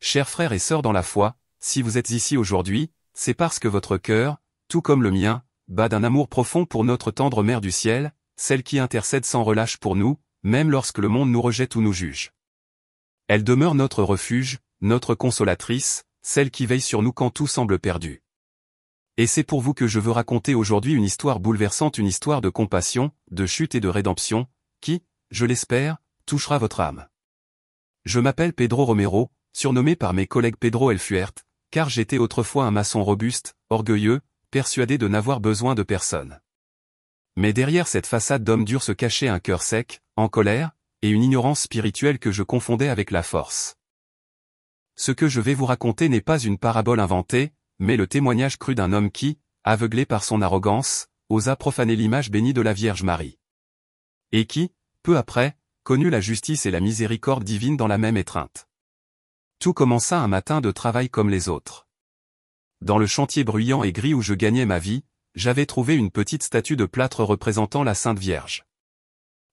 Chers frères et sœurs dans la foi, si vous êtes ici aujourd'hui, c'est parce que votre cœur, tout comme le mien, bat d'un amour profond pour notre tendre Mère du ciel, celle qui intercède sans relâche pour nous, même lorsque le monde nous rejette ou nous juge. Elle demeure notre refuge, notre consolatrice, celle qui veille sur nous quand tout semble perdu. Et c'est pour vous que je veux raconter aujourd'hui une histoire bouleversante, une histoire de compassion, de chute et de rédemption, qui, je l'espère, touchera votre âme. Je m'appelle Pedro Romero, surnommé par mes collègues Pedro El Fuert, car j'étais autrefois un maçon robuste, orgueilleux, persuadé de n'avoir besoin de personne. Mais derrière cette façade d'homme dur se cachait un cœur sec, en colère, et une ignorance spirituelle que je confondais avec la force. Ce que je vais vous raconter n'est pas une parabole inventée, mais le témoignage cru d'un homme qui, aveuglé par son arrogance, osa profaner l'image bénie de la Vierge Marie. Et qui, peu après, connut la justice et la miséricorde divine dans la même étreinte. Tout commença un matin de travail comme les autres. Dans le chantier bruyant et gris où je gagnais ma vie, j'avais trouvé une petite statue de plâtre représentant la Sainte Vierge.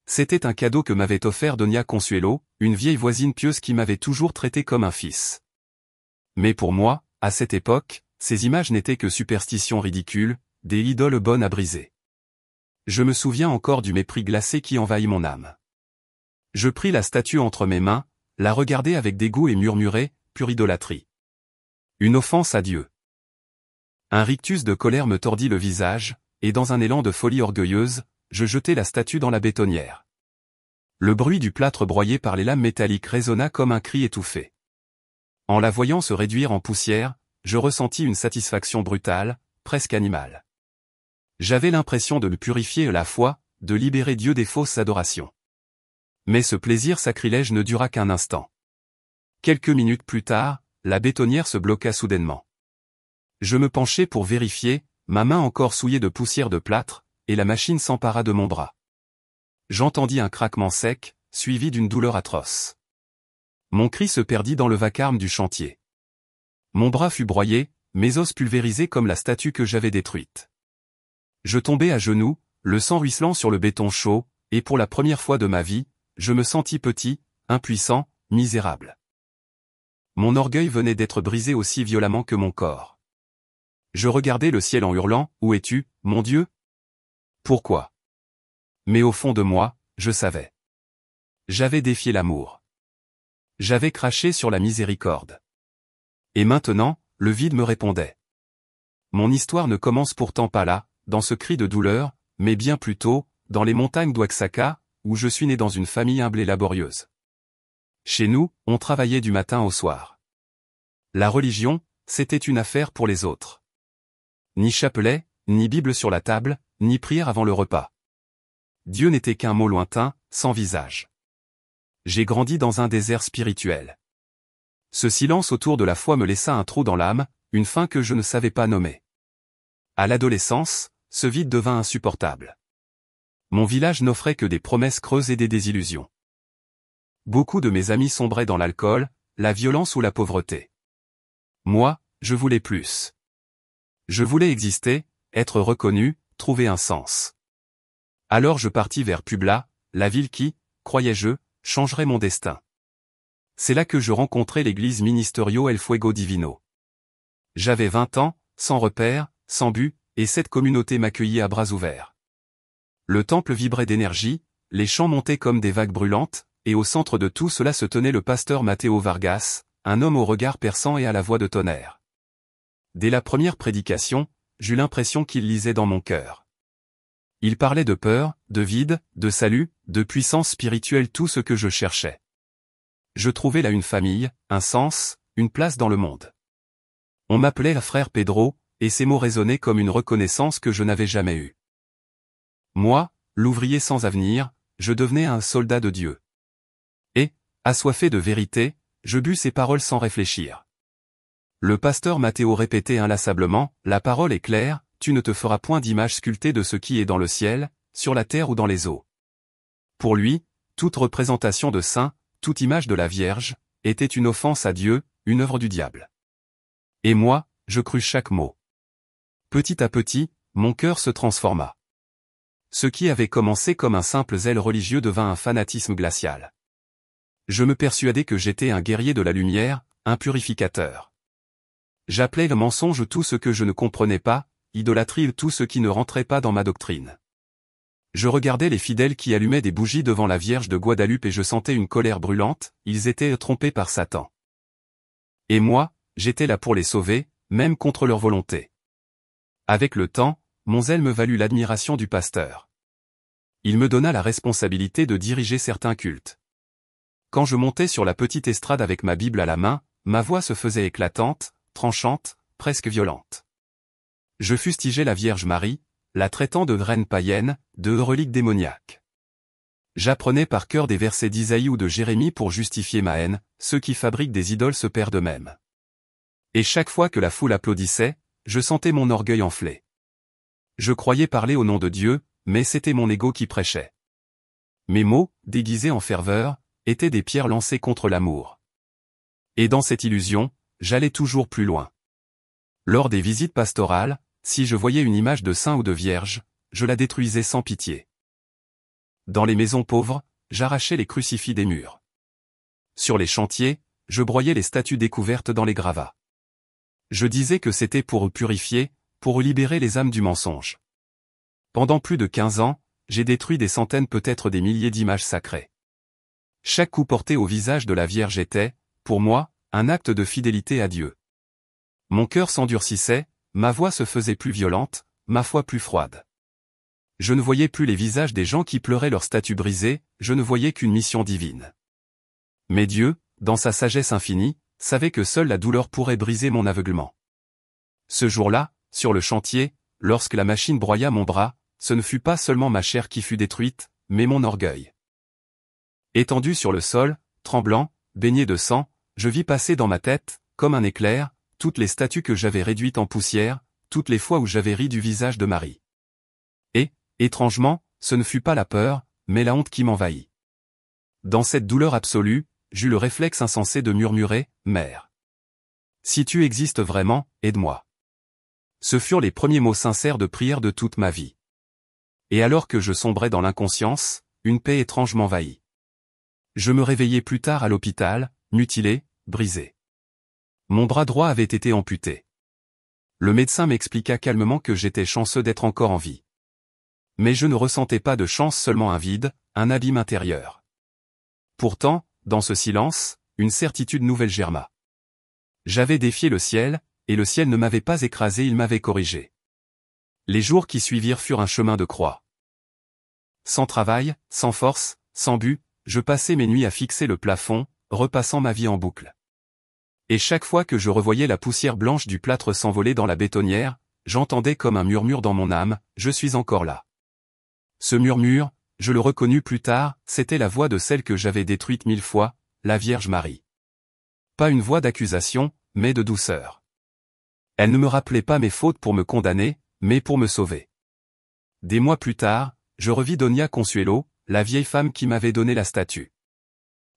C'était un cadeau que m'avait offert Doña Consuelo, une vieille voisine pieuse qui m'avait toujours traité comme un fils. Mais pour moi, à cette époque, ces images n'étaient que superstitions ridicules, des idoles bonnes à briser. Je me souviens encore du mépris glacé qui envahit mon âme. Je pris la statue entre mes mains, la regardai avec dégoût et murmurai, pure idolâtrie. Une offense à Dieu. Un rictus de colère me tordit le visage, et dans un élan de folie orgueilleuse, je jetai la statue dans la bétonnière. Le bruit du plâtre broyé par les lames métalliques résonna comme un cri étouffé. En la voyant se réduire en poussière, je ressentis une satisfaction brutale, presque animale. J'avais l'impression de me purifier la foi, de libérer Dieu des fausses adorations. Mais ce plaisir sacrilège ne dura qu'un instant. Quelques minutes plus tard, la bétonnière se bloqua soudainement. Je me penchai pour vérifier, ma main encore souillée de poussière de plâtre, et la machine s'empara de mon bras. J'entendis un craquement sec, suivi d'une douleur atroce. Mon cri se perdit dans le vacarme du chantier. Mon bras fut broyé, mes os pulvérisés comme la statue que j'avais détruite. Je tombai à genoux, le sang ruisselant sur le béton chaud, et pour la première fois de ma vie, je me sentis petit, impuissant, misérable. Mon orgueil venait d'être brisé aussi violemment que mon corps. Je regardais le ciel en hurlant, « Où es-tu, mon Dieu ? Pourquoi ?» Mais au fond de moi, je savais. J'avais défié l'amour. J'avais craché sur la miséricorde. Et maintenant, le vide me répondait. Mon histoire ne commence pourtant pas là, dans ce cri de douleur, mais bien plutôt, dans les montagnes d'Oaxaca, où je suis né dans une famille humble et laborieuse. Chez nous, on travaillait du matin au soir. La religion, c'était une affaire pour les autres. Ni chapelet, ni Bible sur la table, ni prière avant le repas. Dieu n'était qu'un mot lointain, sans visage. J'ai grandi dans un désert spirituel. Ce silence autour de la foi me laissa un trou dans l'âme, une faim que je ne savais pas nommer. À l'adolescence, ce vide devint insupportable. Mon village n'offrait que des promesses creuses et des désillusions. Beaucoup de mes amis sombraient dans l'alcool, la violence ou la pauvreté. Moi, je voulais plus. Je voulais exister, être reconnu, trouver un sens. Alors je partis vers Puebla, la ville qui, croyais-je, changerait mon destin. C'est là que je rencontrai l'église Ministerio El Fuego Divino. J'avais 20 ans, sans repère, sans but, et cette communauté m'accueillit à bras ouverts. Le temple vibrait d'énergie, les chants montaient comme des vagues brûlantes, et au centre de tout cela se tenait le pasteur Mateo Vargas, un homme au regard perçant et à la voix de tonnerre. Dès la première prédication, j'eus l'impression qu'il lisait dans mon cœur. Il parlait de peur, de vide, de salut, de puissance spirituelle, tout ce que je cherchais. Je trouvais là une famille, un sens, une place dans le monde. On m'appelait le frère Pedro, et ces mots résonnaient comme une reconnaissance que je n'avais jamais eue. Moi, l'ouvrier sans avenir, je devenais un soldat de Dieu. Et, assoiffé de vérité, je bus ces paroles sans réfléchir. Le pasteur Mateo répétait inlassablement, « La parole est claire, tu ne te feras point d'image sculptée de ce qui est dans le ciel, sur la terre ou dans les eaux. » Pour lui, toute représentation de saint, toute image de la Vierge, était une offense à Dieu, une œuvre du diable. Et moi, je crus chaque mot. Petit à petit, mon cœur se transforma. Ce qui avait commencé comme un simple zèle religieux devint un fanatisme glacial. Je me persuadais que j'étais un guerrier de la lumière, un purificateur. J'appelais le mensonge tout ce que je ne comprenais pas, idolâtrie tout ce qui ne rentrait pas dans ma doctrine. Je regardais les fidèles qui allumaient des bougies devant la Vierge de Guadeloupe et je sentais une colère brûlante, ils étaient trompés par Satan. Et moi, j'étais là pour les sauver, même contre leur volonté. Avec le temps, mon zèle me valut l'admiration du pasteur. Il me donna la responsabilité de diriger certains cultes. Quand je montais sur la petite estrade avec ma Bible à la main, ma voix se faisait éclatante, tranchante, presque violente. Je fustigeais la Vierge Marie, la traitant de graine païenne, de relique démoniaque. J'apprenais par cœur des versets d'Isaïe ou de Jérémie pour justifier ma haine, ceux qui fabriquent des idoles se perdent eux-mêmes. Et chaque fois que la foule applaudissait, je sentais mon orgueil enfler. Je croyais parler au nom de Dieu, mais c'était mon ego qui prêchait. Mes mots, déguisés en ferveur, étaient des pierres lancées contre l'amour. Et dans cette illusion, j'allais toujours plus loin. Lors des visites pastorales, si je voyais une image de saint ou de vierge, je la détruisais sans pitié. Dans les maisons pauvres, j'arrachais les crucifix des murs. Sur les chantiers, je broyais les statues découvertes dans les gravats. Je disais que c'était pour purifier, pour libérer les âmes du mensonge. Pendant plus de 15 ans, j'ai détruit des centaines peut-être des milliers d'images sacrées. Chaque coup porté au visage de la Vierge était, pour moi, un acte de fidélité à Dieu. Mon cœur s'endurcissait, ma voix se faisait plus violente, ma foi plus froide. Je ne voyais plus les visages des gens qui pleuraient leurs statues brisées, je ne voyais qu'une mission divine. Mais Dieu, dans sa sagesse infinie, savait que seule la douleur pourrait briser mon aveuglement. Ce jour-là, sur le chantier, lorsque la machine broya mon bras, ce ne fut pas seulement ma chair qui fut détruite, mais mon orgueil. Étendu sur le sol, tremblant, baigné de sang, je vis passer dans ma tête, comme un éclair, toutes les statues que j'avais réduites en poussière, toutes les fois où j'avais ri du visage de Marie. Et, étrangement, ce ne fut pas la peur, mais la honte qui m'envahit. Dans cette douleur absolue, j'eus le réflexe insensé de murmurer, « Mère, si tu existes vraiment, aide-moi. » Ce furent les premiers mots sincères de prière de toute ma vie. Et alors que je sombrais dans l'inconscience, une paix étrange m'envahit. Je me réveillai plus tard à l'hôpital, mutilé, brisé. Mon bras droit avait été amputé. Le médecin m'expliqua calmement que j'étais chanceux d'être encore en vie. Mais je ne ressentais pas de chance, seulement un vide, un abîme intérieur. Pourtant, dans ce silence, une certitude nouvelle germa. J'avais défié le ciel, et le ciel ne m'avait pas écrasé, il m'avait corrigé. Les jours qui suivirent furent un chemin de croix. Sans travail, sans force, sans but, je passais mes nuits à fixer le plafond, repassant ma vie en boucle. Et chaque fois que je revoyais la poussière blanche du plâtre s'envoler dans la bétonnière, j'entendais comme un murmure dans mon âme, « Je suis encore là. » Ce murmure, je le reconnus plus tard, c'était la voix de celle que j'avais détruite 1000 fois, la Vierge Marie. Pas une voix d'accusation, mais de douceur. Elle ne me rappelait pas mes fautes pour me condamner, mais pour me sauver. Des mois plus tard, je revis Donia Consuelo, la vieille femme qui m'avait donné la statue.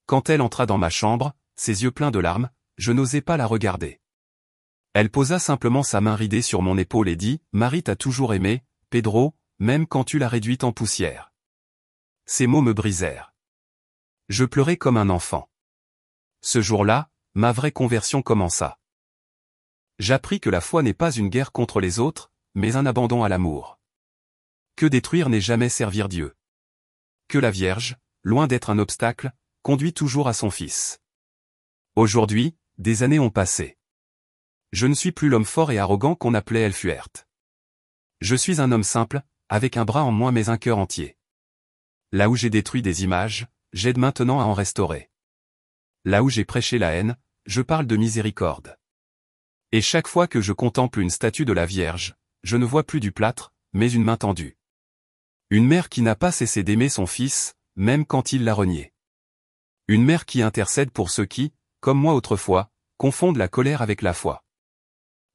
Quand elle entra dans ma chambre, ses yeux pleins de larmes, je n'osais pas la regarder. Elle posa simplement sa main ridée sur mon épaule et dit, « Marie t'a toujours aimé, Pedro, même quand tu l'as réduite en poussière. » Ces mots me brisèrent. Je pleurais comme un enfant. Ce jour-là, ma vraie conversion commença. J'appris que la foi n'est pas une guerre contre les autres, mais un abandon à l'amour. Que détruire n'est jamais servir Dieu. Que la Vierge, loin d'être un obstacle, conduit toujours à son Fils. Aujourd'hui, des années ont passé. Je ne suis plus l'homme fort et arrogant qu'on appelait Elfuert. Je suis un homme simple, avec un bras en moins mais un cœur entier. Là où j'ai détruit des images, j'aide maintenant à en restaurer. Là où j'ai prêché la haine, je parle de miséricorde. Et chaque fois que je contemple une statue de la Vierge, je ne vois plus du plâtre, mais une main tendue. Une mère qui n'a pas cessé d'aimer son fils, même quand il l'a renié. Une mère qui intercède pour ceux qui, comme moi autrefois, confondent la colère avec la foi.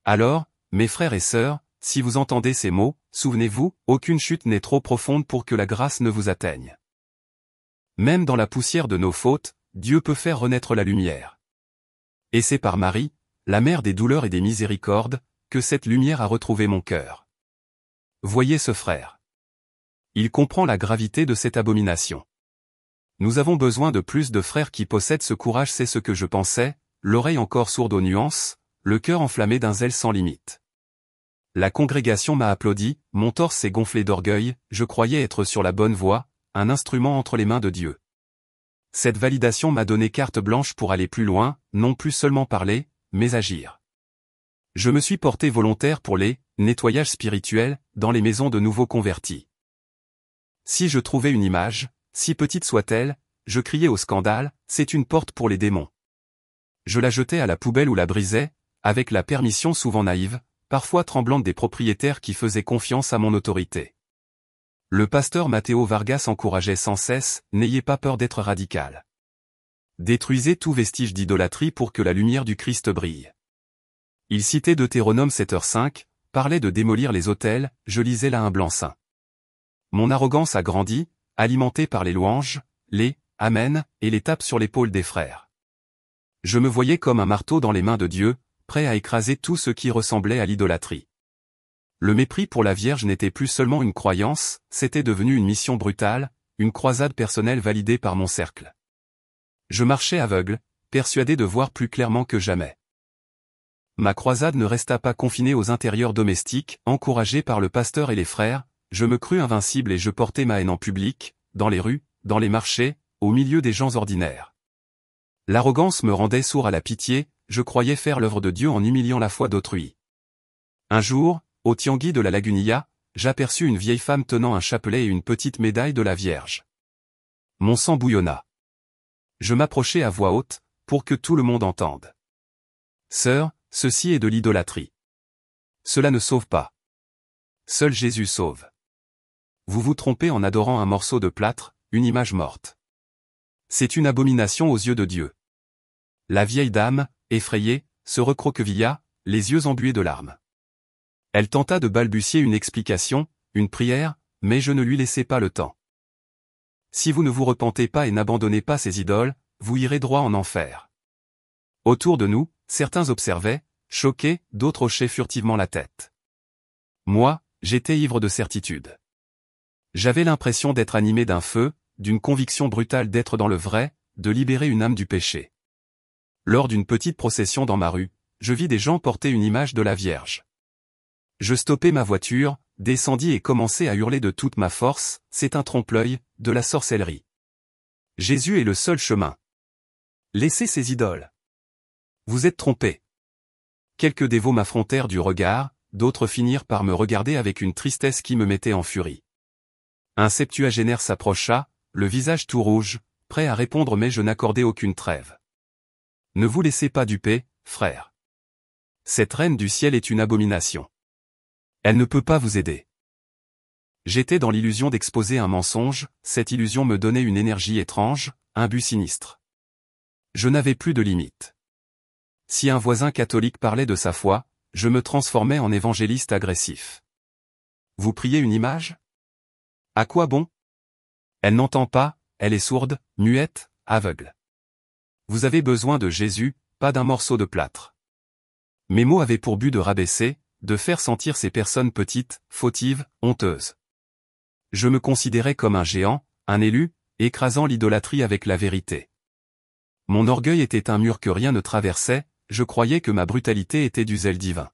Alors, mes frères et sœurs, si vous entendez ces mots, souvenez-vous, aucune chute n'est trop profonde pour que la grâce ne vous atteigne. Même dans la poussière de nos fautes, Dieu peut faire renaître la lumière. Et c'est par Marie, la mère des douleurs et des miséricordes, que cette lumière a retrouvé mon cœur. Voyez ce frère. Il comprend la gravité de cette abomination. Nous avons besoin de plus de frères qui possèdent ce courage, c'est ce que je pensais, l'oreille encore sourde aux nuances, le cœur enflammé d'un zèle sans limite. La congrégation m'a applaudi, mon torse s'est gonflé d'orgueil, je croyais être sur la bonne voie, un instrument entre les mains de Dieu. Cette validation m'a donné carte blanche pour aller plus loin, non plus seulement parler, mais agir. Je me suis porté volontaire pour les nettoyages spirituels dans les maisons de nouveaux convertis. Si je trouvais une image, si petite soit-elle, je criais au scandale, c'est une porte pour les démons. Je la jetais à la poubelle ou la brisais, avec la permission souvent naïve, parfois tremblante des propriétaires qui faisaient confiance à mon autorité. Le pasteur Matteo Vargas encourageait sans cesse, n'ayez pas peur d'être radical. Détruisez tout vestige d'idolâtrie pour que la lumière du Christ brille. Il citait Deutéronome 7h5, parlait de démolir les autels, je lisais là un blanc-seing. Mon arrogance a grandi, alimentée par les louanges, les « Amen » et les tapes sur l'épaule des frères. Je me voyais comme un marteau dans les mains de Dieu, prêt à écraser tout ce qui ressemblait à l'idolâtrie. Le mépris pour la Vierge n'était plus seulement une croyance, c'était devenu une mission brutale, une croisade personnelle validée par mon cercle. Je marchais aveugle, persuadé de voir plus clairement que jamais. Ma croisade ne resta pas confinée aux intérieurs domestiques, encouragé par le pasteur et les frères, je me crus invincible et je portais ma haine en public, dans les rues, dans les marchés, au milieu des gens ordinaires. L'arrogance me rendait sourd à la pitié, je croyais faire l'œuvre de Dieu en humiliant la foi d'autrui. Un jour, au Tiangui de la Lagunilla, j'aperçus une vieille femme tenant un chapelet et une petite médaille de la Vierge. Mon sang bouillonna. Je m'approchai à voix haute, pour que tout le monde entende. Sœur, ceci est de l'idolâtrie. Cela ne sauve pas. Seul Jésus sauve. Vous vous trompez en adorant un morceau de plâtre, une image morte. C'est une abomination aux yeux de Dieu. La vieille dame, effrayée, se recroquevilla, les yeux embués de larmes. Elle tenta de balbutier une explication, une prière, mais je ne lui laissai pas le temps. Si vous ne vous repentez pas et n'abandonnez pas ces idoles, vous irez droit en enfer. Autour de nous, certains observaient, choqués, d'autres hochaient furtivement la tête. Moi, j'étais ivre de certitude. J'avais l'impression d'être animé d'un feu, d'une conviction brutale d'être dans le vrai, de libérer une âme du péché. Lors d'une petite procession dans ma rue, je vis des gens porter une image de la Vierge. Je stoppai ma voiture, descendis et commençai à hurler de toute ma force, c'est un trompe-l'œil, de la sorcellerie. Jésus est le seul chemin. Laissez ces idoles. Vous êtes trompés. Quelques dévots m'affrontèrent du regard, d'autres finirent par me regarder avec une tristesse qui me mettait en furie. Un septuagénaire s'approcha, le visage tout rouge, prêt à répondre mais je n'accordai aucune trêve. Ne vous laissez pas duper, frère. Cette reine du ciel est une abomination. Elle ne peut pas vous aider. J'étais dans l'illusion d'exposer un mensonge, cette illusion me donnait une énergie étrange, un but sinistre. Je n'avais plus de limite. Si un voisin catholique parlait de sa foi, je me transformais en évangéliste agressif. Vous priez une image? À quoi bon? Elle n'entend pas, elle est sourde, muette, aveugle. Vous avez besoin de Jésus, pas d'un morceau de plâtre. Mes mots avaient pour but de rabaisser, de faire sentir ces personnes petites, fautives, honteuses. Je me considérais comme un géant, un élu, écrasant l'idolâtrie avec la vérité. Mon orgueil était un mur que rien ne traversait, je croyais que ma brutalité était du zèle divin.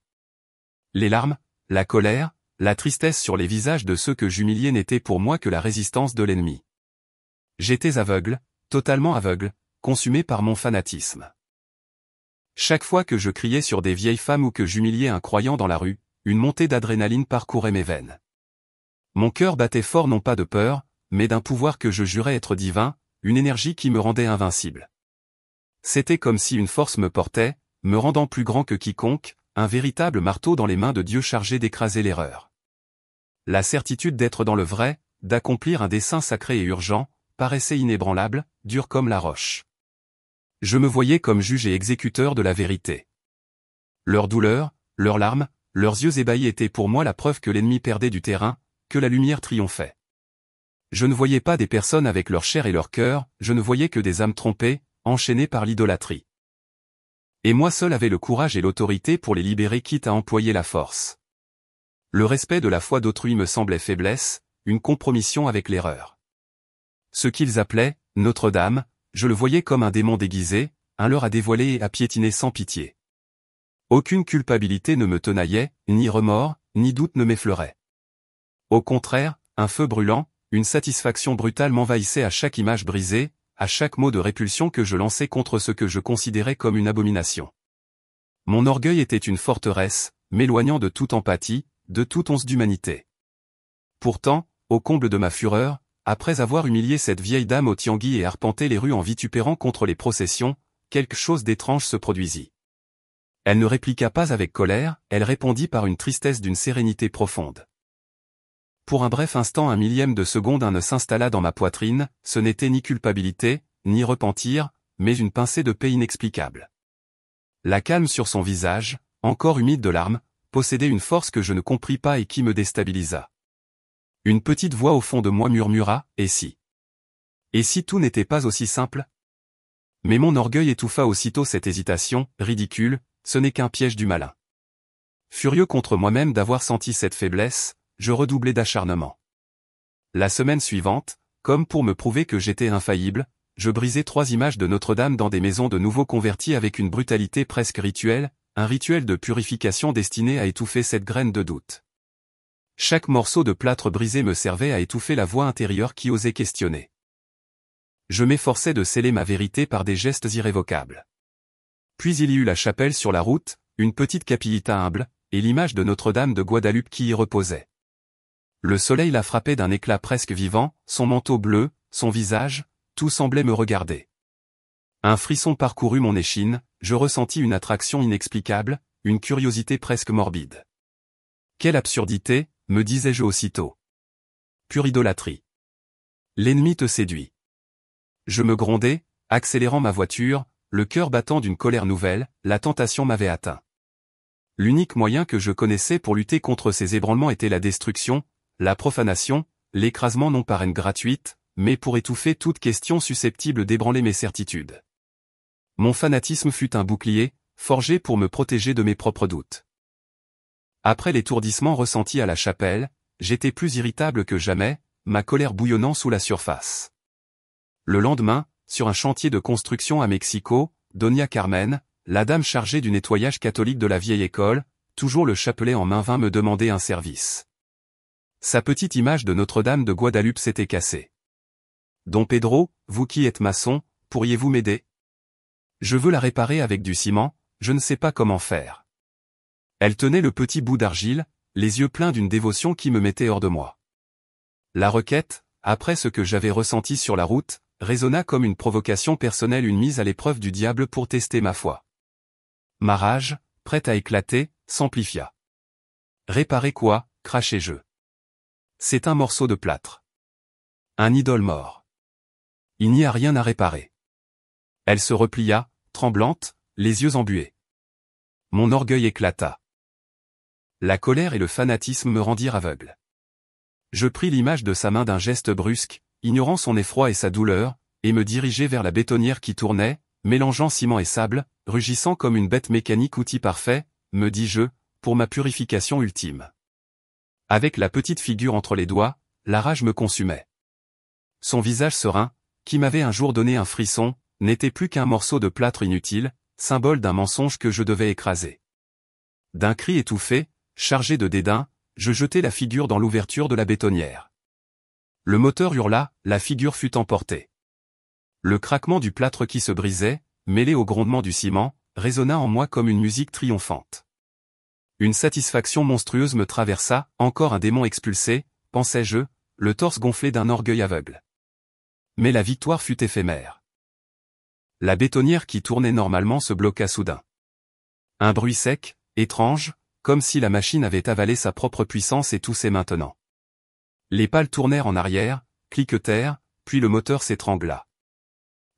Les larmes, la colère, la tristesse sur les visages de ceux que j'humiliais n'étaient pour moi que la résistance de l'ennemi. J'étais aveugle, totalement aveugle, consumé par mon fanatisme. Chaque fois que je criais sur des vieilles femmes ou que j'humiliais un croyant dans la rue, une montée d'adrénaline parcourait mes veines. Mon cœur battait fort non pas de peur, mais d'un pouvoir que je jurais être divin, une énergie qui me rendait invincible. C'était comme si une force me portait, me rendant plus grand que quiconque, un véritable marteau dans les mains de Dieu chargé d'écraser l'erreur. La certitude d'être dans le vrai, d'accomplir un dessein sacré et urgent, paraissait inébranlable, dure comme la roche. Je me voyais comme juge et exécuteur de la vérité. Leur douleur, leurs larmes, leurs yeux ébahis étaient pour moi la preuve que l'ennemi perdait du terrain, que la lumière triomphait. Je ne voyais pas des personnes avec leur chair et leur cœur, je ne voyais que des âmes trompées, enchaînées par l'idolâtrie. Et moi seul avais le courage et l'autorité pour les libérer quitte à employer la force. Le respect de la foi d'autrui me semblait faiblesse, une compromission avec l'erreur. Ce qu'ils appelaient Notre-Dame, je le voyais comme un démon déguisé, un leurre à dévoiler et à piétiner sans pitié. Aucune culpabilité ne me tenaillait, ni remords, ni doute ne m'effleurait. Au contraire, un feu brûlant, une satisfaction brutale m'envahissait à chaque image brisée, à chaque mot de répulsion que je lançais contre ce que je considérais comme une abomination. Mon orgueil était une forteresse, m'éloignant de toute empathie, de toute once d'humanité. Pourtant, au comble de ma fureur, après avoir humilié cette vieille dame au tianguis et arpenté les rues en vitupérant contre les processions, quelque chose d'étrange se produisit. Elle ne répliqua pas avec colère, elle répondit par une tristesse d'une sérénité profonde. Pour un bref instant, un millième de seconde, un nœud s'installa dans ma poitrine, ce n'était ni culpabilité, ni repentir, mais une pincée de paix inexplicable. La calme sur son visage, encore humide de larmes, possédait une force que je ne compris pas et qui me déstabilisa. Une petite voix au fond de moi murmura, « Et si ? Et si tout n'était pas aussi simple ?» Mais mon orgueil étouffa aussitôt cette hésitation, ridicule, ce n'est qu'un piège du malin. Furieux contre moi-même d'avoir senti cette faiblesse, je redoublai d'acharnement. La semaine suivante, comme pour me prouver que j'étais infaillible, je brisai 3 images de Notre-Dame dans des maisons de nouveau converties avec une brutalité presque rituelle, un rituel de purification destiné à étouffer cette graine de doute. Chaque morceau de plâtre brisé me servait à étouffer la voix intérieure qui osait questionner. Je m'efforçais de sceller ma vérité par des gestes irrévocables. Puis il y eut la chapelle sur la route, une petite capillita humble, et l'image de Notre-Dame de Guadalupe qui y reposait. Le soleil la frappait d'un éclat presque vivant, son manteau bleu, son visage, tout semblait me regarder. Un frisson parcourut mon échine, je ressentis une attraction inexplicable, une curiosité presque morbide. Quelle absurdité, me disais-je aussitôt. Pure idolâtrie. L'ennemi te séduit. Je me grondais, accélérant ma voiture, le cœur battant d'une colère nouvelle, la tentation m'avait atteint. L'unique moyen que je connaissais pour lutter contre ces ébranlements était la destruction, la profanation, l'écrasement non par haine gratuite, mais pour étouffer toute question susceptible d'ébranler mes certitudes. Mon fanatisme fut un bouclier, forgé pour me protéger de mes propres doutes. Après l'étourdissement ressenti à la chapelle, j'étais plus irritable que jamais, ma colère bouillonnant sous la surface. Le lendemain, sur un chantier de construction à Mexico, Doña Carmen, la dame chargée du nettoyage catholique de la vieille école, toujours le chapelet en main vint me demander un service. Sa petite image de Notre-Dame de Guadalupe s'était cassée. « Don Pedro, vous qui êtes maçon, pourriez-vous m'aider ? Je veux la réparer avec du ciment, je ne sais pas comment faire. » Elle tenait le petit bout d'argile, les yeux pleins d'une dévotion qui me mettait hors de moi. La requête, après ce que j'avais ressenti sur la route, résonna comme une provocation personnelle, une mise à l'épreuve du diable pour tester ma foi. Ma rage, prête à éclater, s'amplifia. « Réparer quoi ?» crachai-je. « C'est un morceau de plâtre. Un idole mort. Il n'y a rien à réparer. » Elle se replia, tremblante, les yeux embués. Mon orgueil éclata. La colère et le fanatisme me rendirent aveugle. Je pris l'image de sa main d'un geste brusque, ignorant son effroi et sa douleur, et me dirigeai vers la bétonnière qui tournait, mélangeant ciment et sable, rugissant comme une bête mécanique, outil parfait, me dis-je, pour ma purification ultime. Avec la petite figure entre les doigts, la rage me consumait. Son visage serein, qui m'avait un jour donné un frisson, n'était plus qu'un morceau de plâtre inutile, symbole d'un mensonge que je devais écraser. D'un cri étouffé, chargé de dédain, je jetai la figure dans l'ouverture de la bétonnière. Le moteur hurla, la figure fut emportée. Le craquement du plâtre qui se brisait, mêlé au grondement du ciment, résonna en moi comme une musique triomphante. Une satisfaction monstrueuse me traversa, encore un démon expulsé, pensais-je, le torse gonflé d'un orgueil aveugle. Mais la victoire fut éphémère. La bétonnière qui tournait normalement se bloqua soudain. Un bruit sec, étrange, comme si la machine avait avalé sa propre puissance et toussait maintenant. Les pales tournèrent en arrière, cliquetèrent, puis le moteur s'étrangla.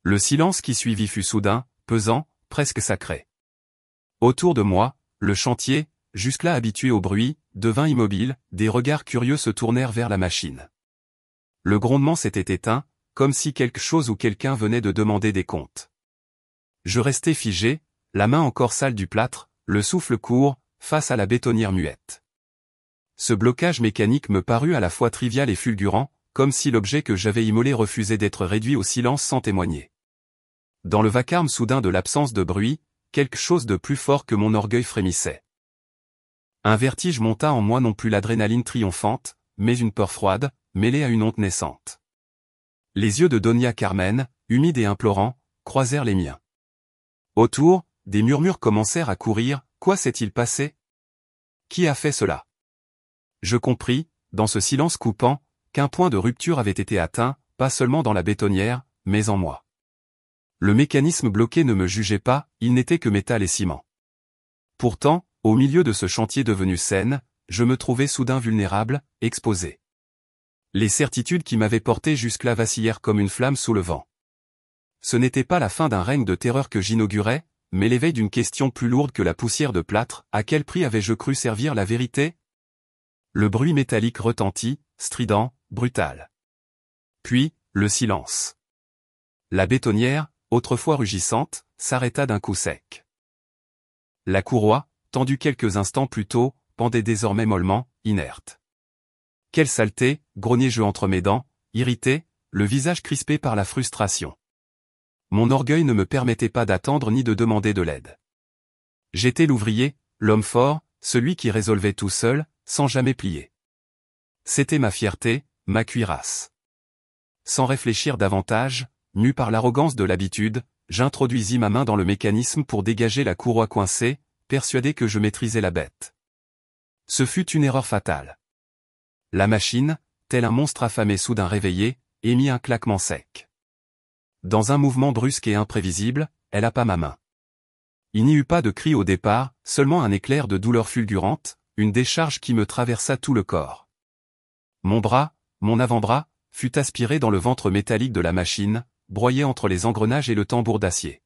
Le silence qui suivit fut soudain, pesant, presque sacré. Autour de moi, le chantier, jusque-là habitué au bruit, devint immobile, des regards curieux se tournèrent vers la machine. Le grondement s'était éteint, comme si quelque chose ou quelqu'un venait de demander des comptes. Je restai figé, la main encore sale du plâtre, le souffle court, face à la bétonnière muette. Ce blocage mécanique me parut à la fois trivial et fulgurant, comme si l'objet que j'avais immolé refusait d'être réduit au silence sans témoigner. Dans le vacarme soudain de l'absence de bruit, quelque chose de plus fort que mon orgueil frémissait. Un vertige monta en moi, non plus l'adrénaline triomphante, mais une peur froide, mêlée à une honte naissante. Les yeux de Doña Carmen, humides et implorants, croisèrent les miens. Autour, des murmures commencèrent à courir. Quoi s'est-il passé? Qui a fait cela? Je compris, dans ce silence coupant, qu'un point de rupture avait été atteint, pas seulement dans la bétonnière, mais en moi. Le mécanisme bloqué ne me jugeait pas, il n'était que métal et ciment. Pourtant, au milieu de ce chantier devenu scène, je me trouvais soudain vulnérable, exposé. Les certitudes qui m'avaient porté jusque-là vacillèrent comme une flamme sous le vent. Ce n'était pas la fin d'un règne de terreur que j'inaugurais, mais l'éveil d'une question plus lourde que la poussière de plâtre. À quel prix avais-je cru servir la vérité? Le bruit métallique retentit, strident, brutal. Puis, le silence. La bétonnière, autrefois rugissante, s'arrêta d'un coup sec. La courroie, tendue quelques instants plus tôt, pendait désormais mollement, inerte. Quelle saleté, grognai-je entre mes dents, irrité, le visage crispé par la frustration. Mon orgueil ne me permettait pas d'attendre ni de demander de l'aide. J'étais l'ouvrier, l'homme fort, celui qui résolvait tout seul, sans jamais plier. C'était ma fierté, ma cuirasse. Sans réfléchir davantage, mu par l'arrogance de l'habitude, j'introduisis ma main dans le mécanisme pour dégager la courroie coincée, persuadé que je maîtrisais la bête. Ce fut une erreur fatale. La machine, tel un monstre affamé soudain réveillé, émit un claquement sec. Dans un mouvement brusque et imprévisible, elle happa ma main. Il n'y eut pas de cri au départ, seulement un éclair de douleur fulgurante, une décharge qui me traversa tout le corps. Mon bras, mon avant-bras, fut aspiré dans le ventre métallique de la machine, broyé entre les engrenages et le tambour d'acier.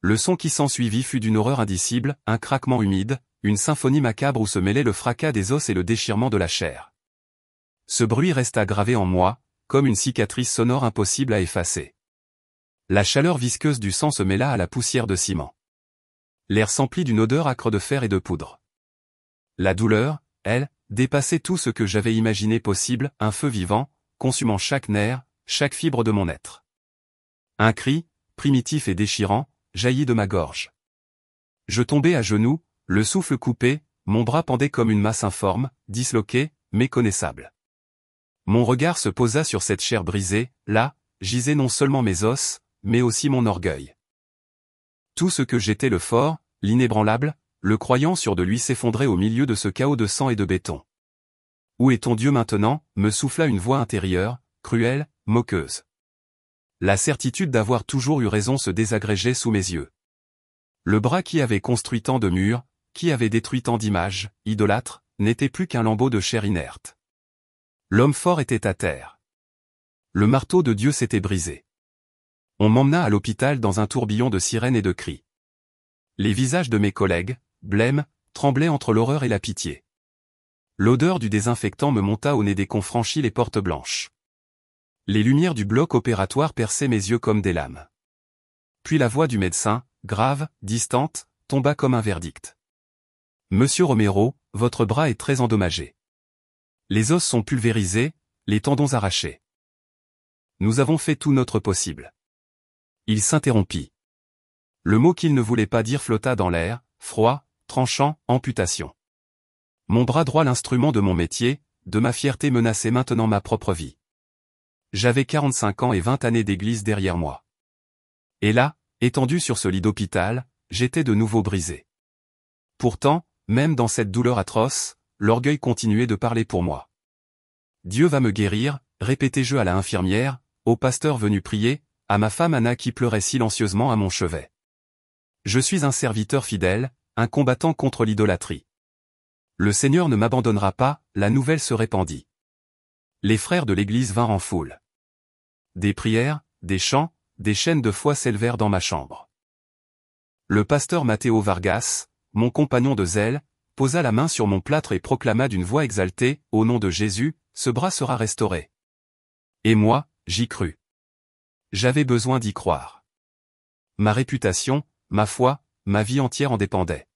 Le son qui s'ensuivit fut d'une horreur indicible, un craquement humide, une symphonie macabre où se mêlaient le fracas des os et le déchirement de la chair. Ce bruit resta gravé en moi, comme une cicatrice sonore impossible à effacer. La chaleur visqueuse du sang se mêla à la poussière de ciment. L'air s'emplit d'une odeur âcre de fer et de poudre. La douleur, elle, dépassait tout ce que j'avais imaginé possible, un feu vivant, consumant chaque nerf, chaque fibre de mon être. Un cri, primitif et déchirant, jaillit de ma gorge. Je tombai à genoux, le souffle coupé, mon bras pendait comme une masse informe, disloquée, méconnaissable. Mon regard se posa sur cette chair brisée, là, gisaient non seulement mes os, mais aussi mon orgueil. Tout ce que j'étais, le fort, l'inébranlable, le croyant sûr de lui, s'effondrait au milieu de ce chaos de sang et de béton. Où est ton Dieu maintenant? Me souffla une voix intérieure, cruelle, moqueuse. La certitude d'avoir toujours eu raison se désagrégeait sous mes yeux. Le bras qui avait construit tant de murs, qui avait détruit tant d'images, idolâtres, n'était plus qu'un lambeau de chair inerte. L'homme fort était à terre. Le marteau de Dieu s'était brisé. On m'emmena à l'hôpital dans un tourbillon de sirènes et de cris. Les visages de mes collègues, blêmes, tremblaient entre l'horreur et la pitié. L'odeur du désinfectant me monta au nez dès qu'on franchit les portes blanches. Les lumières du bloc opératoire perçaient mes yeux comme des lames. Puis la voix du médecin, grave, distante, tomba comme un verdict. Monsieur Romero, votre bras est très endommagé. Les os sont pulvérisés, les tendons arrachés. Nous avons fait tout notre possible. Il s'interrompit. Le mot qu'il ne voulait pas dire flotta dans l'air, froid, tranchant, amputation. Mon bras droit, l'instrument de mon métier, de ma fierté, menaçait maintenant ma propre vie. J'avais 45 ans et 20 années d'église derrière moi. Et là, étendu sur ce lit d'hôpital, j'étais de nouveau brisé. Pourtant, même dans cette douleur atroce, l'orgueil continuait de parler pour moi. Dieu va me guérir, répétai-je à la infirmière, au pasteur venu prier, à ma femme Anna qui pleurait silencieusement à mon chevet. Je suis un serviteur fidèle, un combattant contre l'idolâtrie. Le Seigneur ne m'abandonnera pas, la nouvelle se répandit. Les frères de l'Église vinrent en foule. Des prières, des chants, des chaînes de foi s'élevèrent dans ma chambre. Le pasteur Matteo Vargas, mon compagnon de zèle, posa la main sur mon plâtre et proclama d'une voix exaltée, au nom de Jésus, ce bras sera restauré. Et moi, j'y crus. J'avais besoin d'y croire. Ma réputation, ma foi, ma vie entière en dépendait.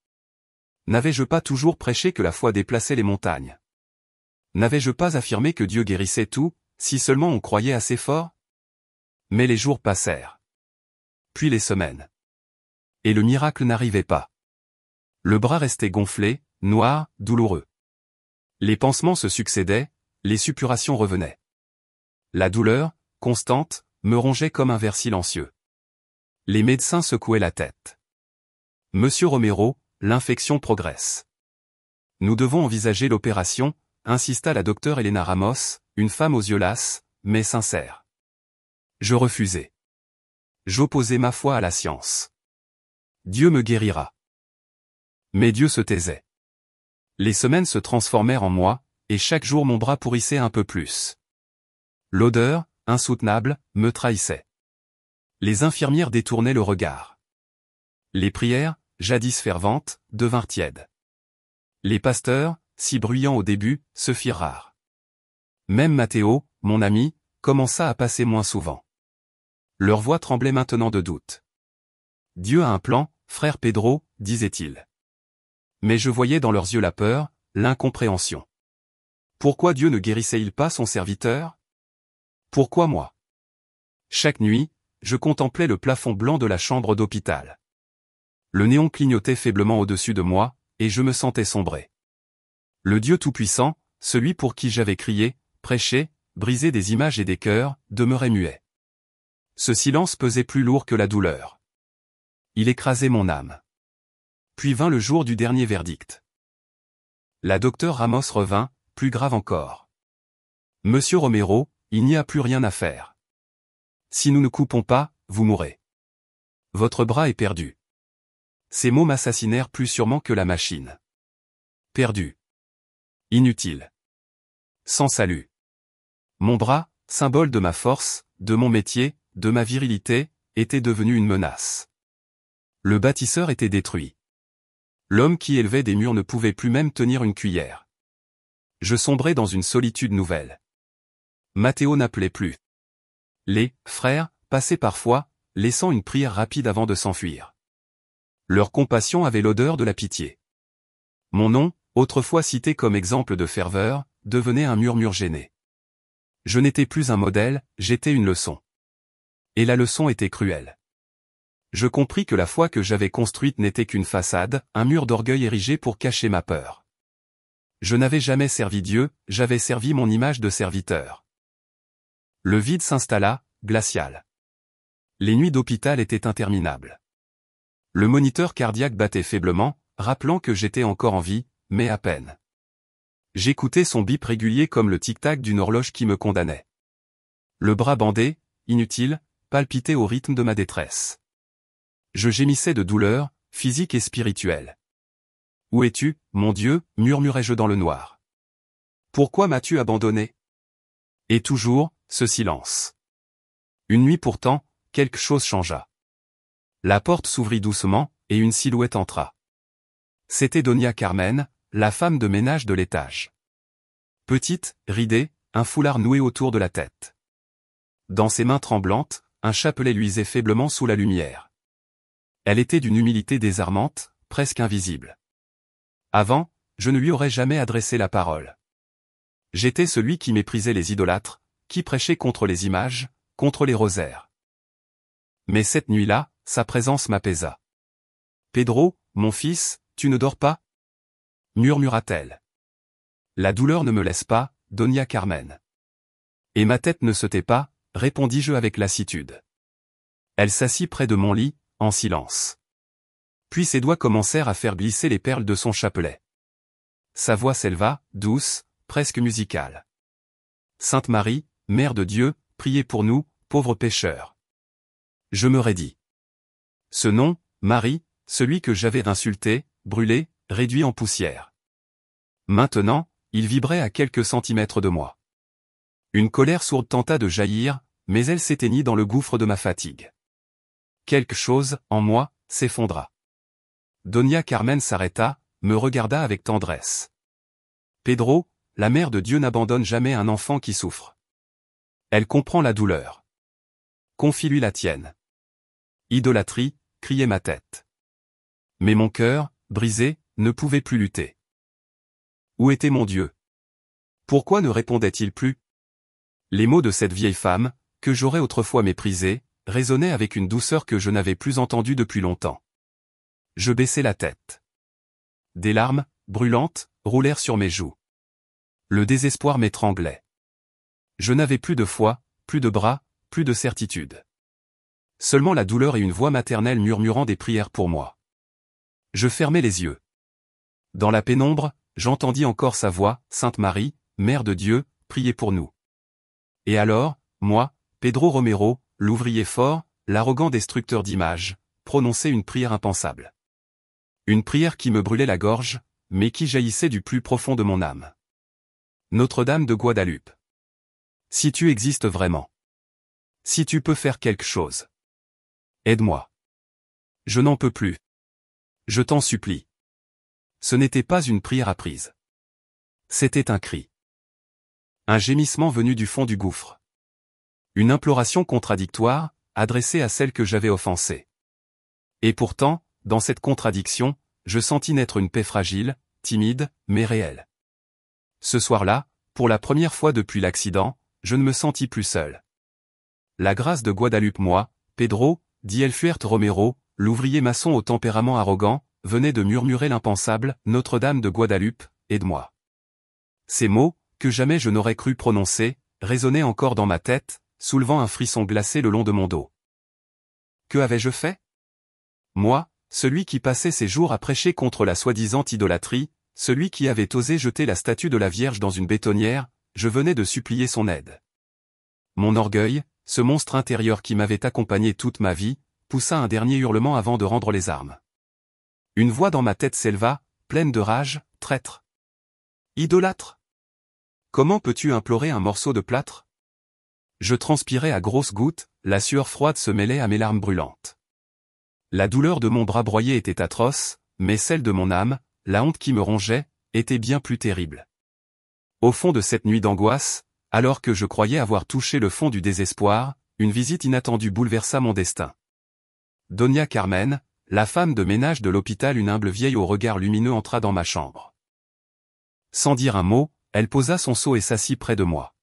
N'avais-je pas toujours prêché que la foi déplaçait les montagnes? N'avais-je pas affirmé que Dieu guérissait tout, si seulement on croyait assez fort? Mais les jours passèrent. puis les semaines. Et le miracle n'arrivait pas. Le bras restait gonflé, noir, douloureux. Les pansements se succédaient, les suppurations revenaient. La douleur, constante, me rongeait comme un ver silencieux. Les médecins secouaient la tête. Monsieur Romero, l'infection progresse. Nous devons envisager l'opération, insista la docteure Elena Ramos, une femme aux yeux lasses, mais sincères. Je refusai. J'opposai ma foi à la science. Dieu me guérira. Mais Dieu se taisait. Les semaines se transformèrent en mois, et chaque jour mon bras pourrissait un peu plus. L'odeur, insoutenable, me trahissait. Les infirmières détournaient le regard. Les prières, jadis ferventes, devinrent tièdes. Les pasteurs, si bruyants au début, se firent rares. Même Matteo, mon ami, commença à passer moins souvent. Leur voix tremblait maintenant de doute. Dieu a un plan, frère Pedro, disait-il. Mais je voyais dans leurs yeux la peur, l'incompréhension. Pourquoi Dieu ne guérissait-il pas son serviteur? Pourquoi moi? Chaque nuit, je contemplais le plafond blanc de la chambre d'hôpital. Le néon clignotait faiblement au-dessus de moi, et je me sentais sombrer. Le Dieu Tout-Puissant, celui pour qui j'avais crié, prêché, brisé des images et des cœurs, demeurait muet. Ce silence pesait plus lourd que la douleur. Il écrasait mon âme. Puis vint le jour du dernier verdict. La docteure Ramos revint, plus grave encore. Monsieur Romero, il n'y a plus rien à faire. Si nous ne coupons pas, vous mourrez. Votre bras est perdu. Ces mots m'assassinèrent plus sûrement que la machine. Perdu. Inutile. Sans salut. Mon bras, symbole de ma force, de mon métier, de ma virilité, était devenu une menace. Le bâtisseur était détruit. L'homme qui élevait des murs ne pouvait plus même tenir une cuillère. Je sombrais dans une solitude nouvelle. Matteo n'appelait plus. Les frères passaient parfois, laissant une prière rapide avant de s'enfuir. Leur compassion avait l'odeur de la pitié. Mon nom, autrefois cité comme exemple de ferveur, devenait un murmure gêné. Je n'étais plus un modèle, j'étais une leçon. Et la leçon était cruelle. Je compris que la foi que j'avais construite n'était qu'une façade, un mur d'orgueil érigé pour cacher ma peur. Je n'avais jamais servi Dieu, j'avais servi mon image de serviteur. Le vide s'installa, glacial. Les nuits d'hôpital étaient interminables. Le moniteur cardiaque battait faiblement, rappelant que j'étais encore en vie, mais à peine. J'écoutais son bip régulier comme le tic-tac d'une horloge qui me condamnait. Le bras bandé, inutile, palpitait au rythme de ma détresse. Je gémissais de douleur, physique et spirituelle. « Où es-tu, mon Dieu » murmurais-je dans le noir. « Pourquoi m'as-tu abandonné » Et toujours, ce silence. Une nuit pourtant, quelque chose changea. La porte s'ouvrit doucement, et une silhouette entra. C'était Doña Carmen, la femme de ménage de l'étage. Petite, ridée, un foulard noué autour de la tête. Dans ses mains tremblantes, un chapelet luisait faiblement sous la lumière. Elle était d'une humilité désarmante, presque invisible. Avant, je ne lui aurais jamais adressé la parole. J'étais celui qui méprisait les idolâtres, qui prêchait contre les images, contre les rosaires. Mais cette nuit-là, sa présence m'apaisa. « Pedro, mon fils, tu ne dors pas » murmura-t-elle. La douleur ne me laisse pas, Doña Carmen. Et ma tête ne se tait pas, répondis-je avec lassitude. Elle s'assit près de mon lit, en silence. Puis ses doigts commencèrent à faire glisser les perles de son chapelet. Sa voix s'éleva, douce, presque musicale. Sainte Marie, Mère de Dieu, priez pour nous, pauvres pécheurs. Je me raidis. Ce nom, Marie, celui que j'avais insulté, brûlé, réduit en poussière. Maintenant, il vibrait à quelques centimètres de moi. Une colère sourde tenta de jaillir, mais elle s'éteignit dans le gouffre de ma fatigue. Quelque chose, en moi, s'effondra. Doña Carmen s'arrêta, me regarda avec tendresse. Pedro, la Mère de Dieu n'abandonne jamais un enfant qui souffre. Elle comprend la douleur. Confie-lui la tienne. Idolâtrie, criait ma tête. Mais mon cœur, brisé, ne pouvait plus lutter. Où était mon Dieu? Pourquoi ne répondait-il plus? Les mots de cette vieille femme, que j'aurais autrefois méprisée, résonnait avec une douceur que je n'avais plus entendue depuis longtemps. Je baissai la tête. Des larmes, brûlantes, roulèrent sur mes joues. Le désespoir m'étranglait. Je n'avais plus de foi, plus de bras, plus de certitude. Seulement la douleur et une voix maternelle murmurant des prières pour moi. Je fermai les yeux. Dans la pénombre, j'entendis encore sa voix, « Sainte Marie, Mère de Dieu, priez pour nous. » Et alors, moi, Pedro Romero, l'ouvrier fort, l'arrogant destructeur d'images, prononçai une prière impensable. Une prière qui me brûlait la gorge, mais qui jaillissait du plus profond de mon âme. Notre-Dame de Guadeloupe. Si tu existes vraiment. Si tu peux faire quelque chose. Aide-moi. Je n'en peux plus. Je t'en supplie. Ce n'était pas une prière apprise. C'était un cri. Un gémissement venu du fond du gouffre. Une imploration contradictoire, adressée à celle que j'avais offensée. Et pourtant, dans cette contradiction, je sentis naître une paix fragile, timide, mais réelle. Ce soir-là, pour la première fois depuis l'accident, je ne me sentis plus seul. La grâce de Guadeloupe, moi, Pedro, dit Elfuert Romero, l'ouvrier maçon au tempérament arrogant, venait de murmurer l'impensable, Notre-Dame de Guadeloupe, aide-moi. Ces mots, que jamais je n'aurais cru prononcer, résonnaient encore dans ma tête, soulevant un frisson glacé le long de mon dos. Que avais-je fait? Moi, celui qui passait ses jours à prêcher contre la soi-disant idolâtrie, celui qui avait osé jeter la statue de la Vierge dans une bétonnière, je venais de supplier son aide. Mon orgueil, ce monstre intérieur qui m'avait accompagné toute ma vie, poussa un dernier hurlement avant de rendre les armes. Une voix dans ma tête s'éleva, pleine de rage, « Traître! Idolâtre! Comment peux-tu implorer un morceau de plâtre ?» Je transpirais à grosses gouttes, la sueur froide se mêlait à mes larmes brûlantes. La douleur de mon bras broyé était atroce, mais celle de mon âme, la honte qui me rongeait, était bien plus terrible. Au fond de cette nuit d'angoisse, alors que je croyais avoir touché le fond du désespoir, une visite inattendue bouleversa mon destin. Doña Carmen, la femme de ménage de l'hôpital, une humble vieille au regard lumineux, entra dans ma chambre. Sans dire un mot, elle posa son seau et s'assit près de moi.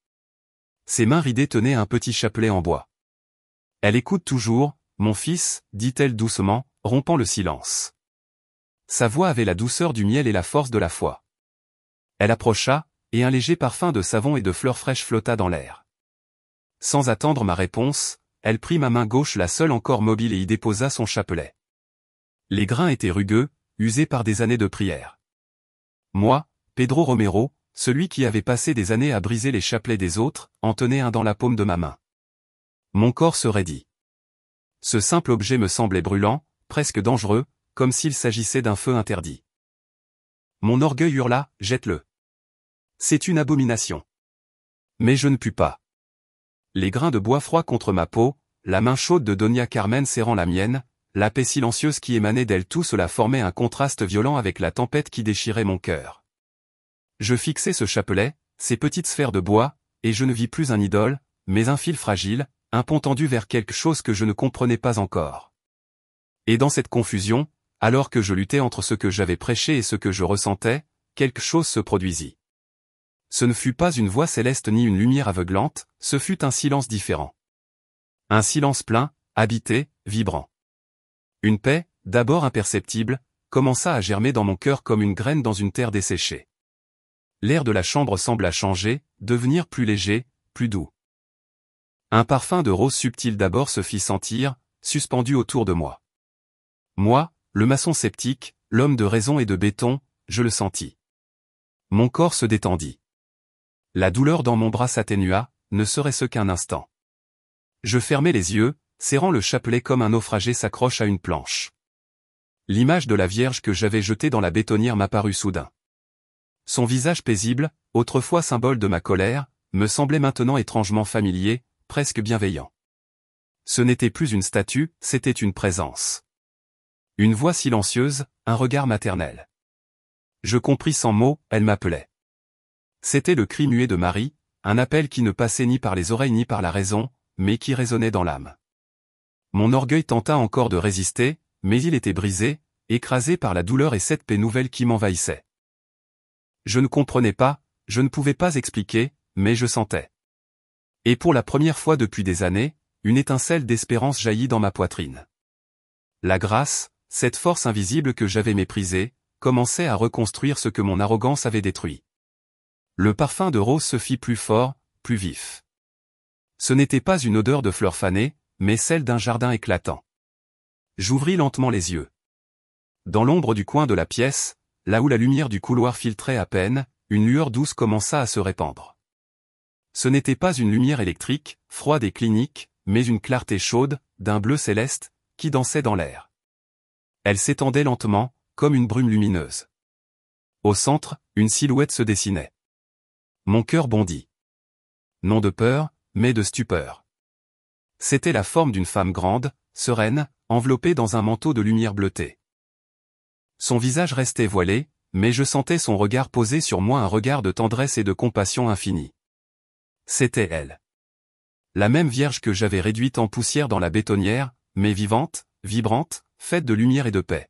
Ses mains ridées tenaient un petit chapelet en bois. « Elle écoute toujours, mon fils, dit-elle doucement, rompant le silence. Sa voix avait la douceur du miel et la force de la foi. Elle approcha, et un léger parfum de savon et de fleurs fraîches flotta dans l'air. Sans attendre ma réponse, elle prit ma main gauche, la seule encore mobile, et y déposa son chapelet. Les grains étaient rugueux, usés par des années de prière. Moi, Pedro Romero, celui qui avait passé des années à briser les chapelets des autres, en tenais un dans la paume de ma main. Mon corps se raidit. Ce simple objet me semblait brûlant, presque dangereux, comme s'il s'agissait d'un feu interdit. Mon orgueil hurla, « Jette-le. C'est une abomination. » Mais je ne pus pas. Les grains de bois froid contre ma peau, la main chaude de Doña Carmen serrant la mienne, la paix silencieuse qui émanait d'elle, tout cela formait un contraste violent avec la tempête qui déchirait mon cœur. Je fixai ce chapelet, ces petites sphères de bois, et je ne vis plus un idole, mais un fil fragile, un pont tendu vers quelque chose que je ne comprenais pas encore. Et dans cette confusion, alors que je luttais entre ce que j'avais prêché et ce que je ressentais, quelque chose se produisit. Ce ne fut pas une voix céleste ni une lumière aveuglante, ce fut un silence différent. Un silence plein, habité, vibrant. Une paix, d'abord imperceptible, commença à germer dans mon cœur comme une graine dans une terre desséchée. L'air de la chambre sembla changer, devenir plus léger, plus doux. Un parfum de rose subtil d'abord se fit sentir, suspendu autour de moi. Moi, le maçon sceptique, l'homme de raison et de béton, je le sentis. Mon corps se détendit. La douleur dans mon bras s'atténua, ne serait-ce qu'un instant. Je fermai les yeux, serrant le chapelet comme un naufragé s'accroche à une planche. L'image de la Vierge que j'avais jetée dans la bétonnière m'apparut soudain. Son visage paisible, autrefois symbole de ma colère, me semblait maintenant étrangement familier, presque bienveillant. Ce n'était plus une statue, c'était une présence. Une voix silencieuse, un regard maternel. Je compris sans mots, elle m'appelait. C'était le cri muet de Marie, un appel qui ne passait ni par les oreilles ni par la raison, mais qui résonnait dans l'âme. Mon orgueil tenta encore de résister, mais il était brisé, écrasé par la douleur et cette paix nouvelle qui m'envahissait. Je ne comprenais pas, je ne pouvais pas expliquer, mais je sentais. Et pour la première fois depuis des années, une étincelle d'espérance jaillit dans ma poitrine. La grâce, cette force invisible que j'avais méprisée, commençait à reconstruire ce que mon arrogance avait détruit. Le parfum de rose se fit plus fort, plus vif. Ce n'était pas une odeur de fleurs fanées, mais celle d'un jardin éclatant. J'ouvris lentement les yeux. Dans l'ombre du coin de la pièce, là où la lumière du couloir filtrait à peine, une lueur douce commença à se répandre. Ce n'était pas une lumière électrique, froide et clinique, mais une clarté chaude, d'un bleu céleste, qui dansait dans l'air. Elle s'étendait lentement, comme une brume lumineuse. Au centre, une silhouette se dessinait. Mon cœur bondit. Non de peur, mais de stupeur. C'était la forme d'une femme grande, sereine, enveloppée dans un manteau de lumière bleutée. Son visage restait voilé, mais je sentais son regard poser sur moi, un regard de tendresse et de compassion infinie. C'était elle. La même Vierge que j'avais réduite en poussière dans la bétonnière, mais vivante, vibrante, faite de lumière et de paix.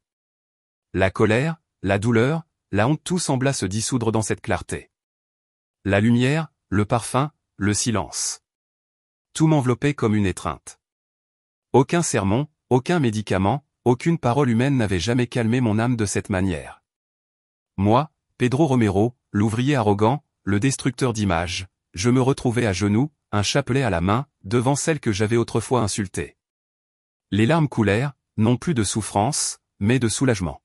La colère, la douleur, la honte, tout sembla se dissoudre dans cette clarté. La lumière, le parfum, le silence. Tout m'enveloppait comme une étreinte. Aucun sermon, aucun médicament, aucune parole humaine n'avait jamais calmé mon âme de cette manière. Moi, Pedro Romero, l'ouvrier arrogant, le destructeur d'images, je me retrouvais à genoux, un chapelet à la main, devant celle que j'avais autrefois insultée. Les larmes coulèrent, non plus de souffrance, mais de soulagement.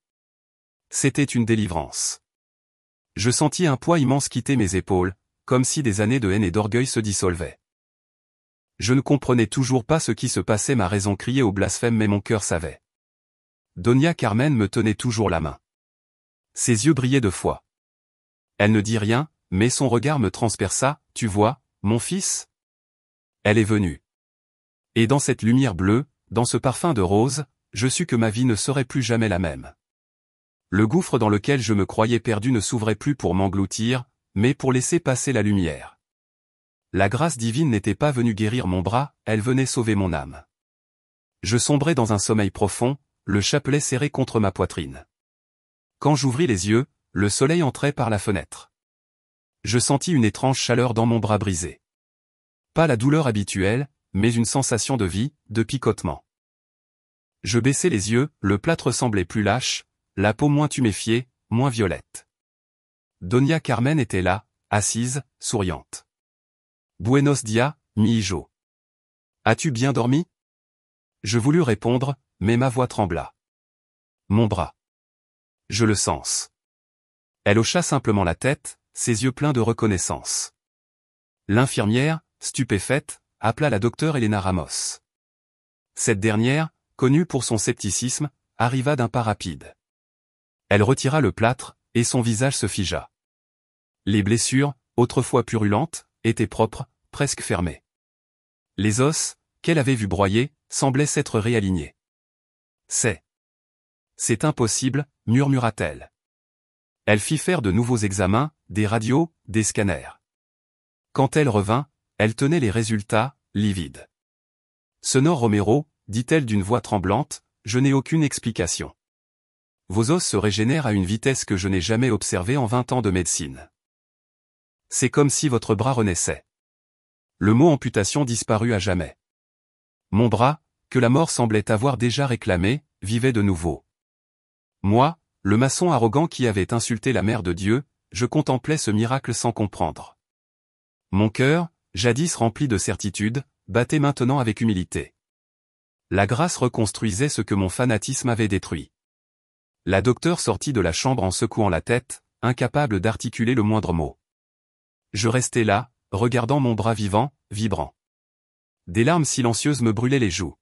C'était une délivrance. Je sentis un poids immense quitter mes épaules, comme si des années de haine et d'orgueil se dissolvaient. Je ne comprenais toujours pas ce qui se passait, ma raison criait au blasphème, mais mon cœur savait. Donia Carmen me tenait toujours la main. Ses yeux brillaient de foi. Elle ne dit rien, mais son regard me transperça. Tu vois, mon fils ? Elle est venue. Et dans cette lumière bleue, dans ce parfum de rose, je sus que ma vie ne serait plus jamais la même. Le gouffre dans lequel je me croyais perdu ne s'ouvrait plus pour m'engloutir, mais pour laisser passer la lumière. La grâce divine n'était pas venue guérir mon bras, elle venait sauver mon âme. Je sombrais dans un sommeil profond, le chapelet serré contre ma poitrine. Quand j'ouvris les yeux, le soleil entrait par la fenêtre. Je sentis une étrange chaleur dans mon bras brisé. Pas la douleur habituelle, mais une sensation de vie, de picotement. Je baissai les yeux, le plâtre semblait plus lâche, la peau moins tuméfiée, moins violette. Donia Carmen était là, assise, souriante. Buenos dias, mi hijo. As-tu bien dormi ? Je voulus répondre, mais ma voix trembla. Mon bras. Je le sens. Elle hocha simplement la tête, ses yeux pleins de reconnaissance. L'infirmière, stupéfaite, appela la docteure Elena Ramos. Cette dernière, connue pour son scepticisme, arriva d'un pas rapide. Elle retira le plâtre, et son visage se figea. Les blessures, autrefois purulentes, étaient propres, presque fermées. Les os, qu'elle avait vus broyer, semblaient s'être réalignés. C'est impossible, murmura-t-elle. Elle fit faire de nouveaux examens, des radios, des scanners. Quand elle revint, elle tenait les résultats, livides. Senor Romero, dit-elle d'une voix tremblante, je n'ai aucune explication. Vos os se régénèrent à une vitesse que je n'ai jamais observée en 20 ans de médecine. C'est comme si votre bras renaissait. Le mot amputation disparut à jamais. Mon bras, que la mort semblait avoir déjà réclamé, vivait de nouveau. Moi, le maçon arrogant qui avait insulté la mère de Dieu, je contemplais ce miracle sans comprendre. Mon cœur, jadis rempli de certitude, battait maintenant avec humilité. La grâce reconstruisait ce que mon fanatisme avait détruit. La docteure sortit de la chambre en secouant la tête, incapable d'articuler le moindre mot. Je restais là, regardant mon bras vivant, vibrant. Des larmes silencieuses me brûlaient les joues.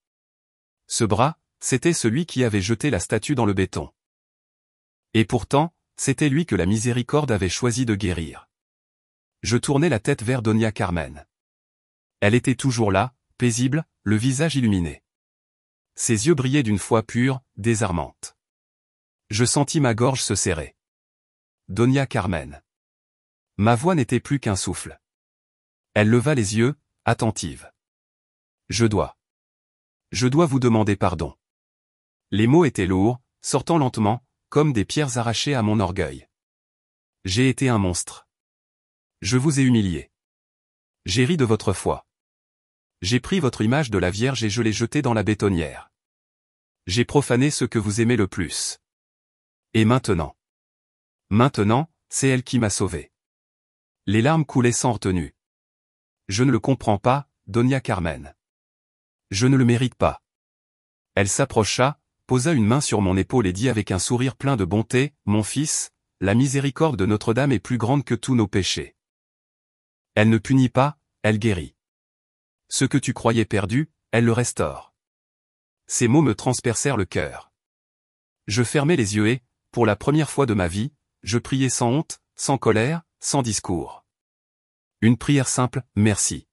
Ce bras, c'était celui qui avait jeté la statue dans le béton. Et pourtant, c'était lui que la miséricorde avait choisi de guérir. Je tournai la tête vers Donia Carmen. Elle était toujours là, paisible, le visage illuminé. Ses yeux brillaient d'une foi pure, désarmante. Je sentis ma gorge se serrer. Donia Carmen. Ma voix n'était plus qu'un souffle. Elle leva les yeux, attentive. Je dois vous demander pardon. Les mots étaient lourds, sortant lentement, comme des pierres arrachées à mon orgueil. J'ai été un monstre. Je vous ai humilié. J'ai ri de votre foi. J'ai pris votre image de la Vierge et je l'ai jetée dans la bétonnière. J'ai profané ce que vous aimez le plus. Et maintenant? Maintenant, c'est elle qui m'a sauvé. Les larmes coulaient sans retenue. Je ne le comprends pas, Doña Carmen. Je ne le mérite pas. Elle s'approcha, posa une main sur mon épaule et dit avec un sourire plein de bonté, « Mon fils, la miséricorde de Notre-Dame est plus grande que tous nos péchés. Elle ne punit pas, elle guérit. Ce que tu croyais perdu, elle le restaure. » Ces mots me transpercèrent le cœur. Je fermai les yeux et, pour la première fois de ma vie, je priai sans honte, sans colère, sans discours. Une prière simple, merci.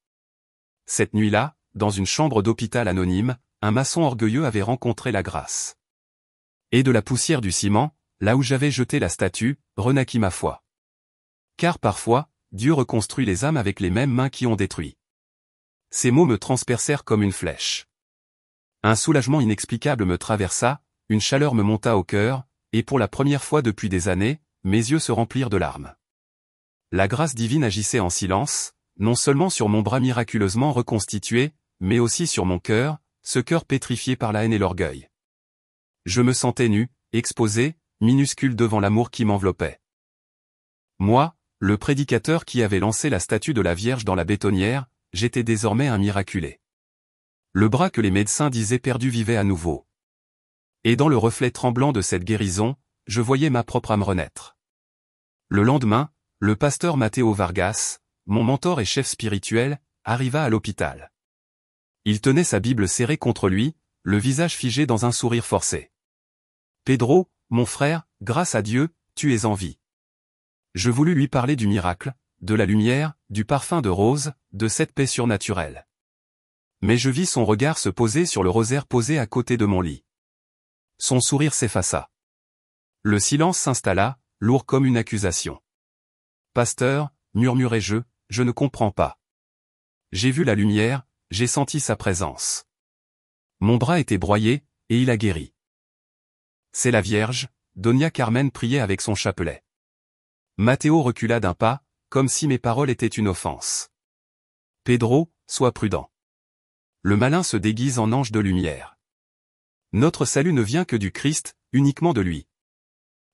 Cette nuit-là, dans une chambre d'hôpital anonyme, un maçon orgueilleux avait rencontré la grâce. Et de la poussière du ciment, là où j'avais jeté la statue, renaquit ma foi. Car parfois, Dieu reconstruit les âmes avec les mêmes mains qui ont détruit. Ces mots me transpercèrent comme une flèche. Un soulagement inexplicable me traversa, une chaleur me monta au cœur, et pour la première fois depuis des années, mes yeux se remplirent de larmes. La grâce divine agissait en silence, non seulement sur mon bras miraculeusement reconstitué, mais aussi sur mon cœur, ce cœur pétrifié par la haine et l'orgueil. Je me sentais nu, exposé, minuscule devant l'amour qui m'enveloppait. Moi, le prédicateur qui avait lancé la statue de la Vierge dans la bétonnière, j'étais désormais un miraculé. Le bras que les médecins disaient perdu vivait à nouveau. Et dans le reflet tremblant de cette guérison, je voyais ma propre âme renaître. Le lendemain, le pasteur Matteo Vargas, mon mentor et chef spirituel, arriva à l'hôpital. Il tenait sa Bible serrée contre lui, le visage figé dans un sourire forcé. « Pedro, mon frère, grâce à Dieu, tu es en vie. » Je voulus lui parler du miracle, de la lumière, du parfum de rose, de cette paix surnaturelle. Mais je vis son regard se poser sur le rosaire posé à côté de mon lit. Son sourire s'effaça. Le silence s'installa, lourd comme une accusation. « Pasteur, murmurai-je, je ne comprends pas. J'ai vu la lumière, j'ai senti sa présence. Mon bras était broyé, et il a guéri. C'est la Vierge, Doña Carmen priait avec son chapelet. » Matteo recula d'un pas, comme si mes paroles étaient une offense. « Pedro, sois prudent. Le malin se déguise en ange de lumière. Notre salut ne vient que du Christ, uniquement de lui.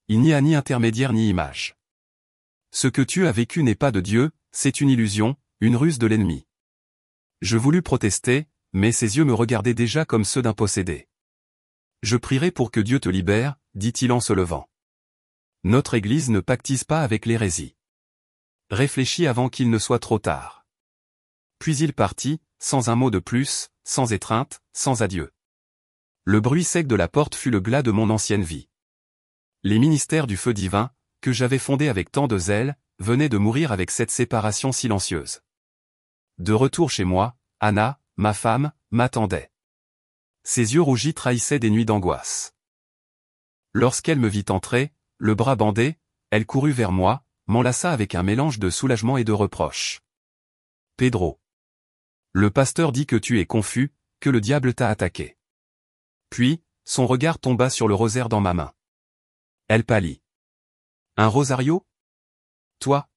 Il n'y a ni intermédiaire ni image. Ce que tu as vécu n'est pas de Dieu, c'est une illusion, une ruse de l'ennemi. » Je voulus protester, mais ses yeux me regardaient déjà comme ceux d'un possédé. « Je prierai pour que Dieu te libère, » dit-il en se levant. « Notre Église ne pactise pas avec l'hérésie. Réfléchis avant qu'il ne soit trop tard. » Puis il partit, sans un mot de plus, sans étreinte, sans adieu. Le bruit sec de la porte fut le glas de mon ancienne vie. Les ministères du feu divin, que j'avais fondés avec tant de zèle, venaient de mourir avec cette séparation silencieuse. De retour chez moi, Anna, ma femme, m'attendait. Ses yeux rougis trahissaient des nuits d'angoisse. Lorsqu'elle me vit entrer, le bras bandé, elle courut vers moi, m'enlaça avec un mélange de soulagement et de reproche. « Pedro. Le pasteur dit que tu es confus, que le diable t'a attaqué. » Puis, son regard tomba sur le rosaire dans ma main. Elle pâlit. « Un rosario? Toi?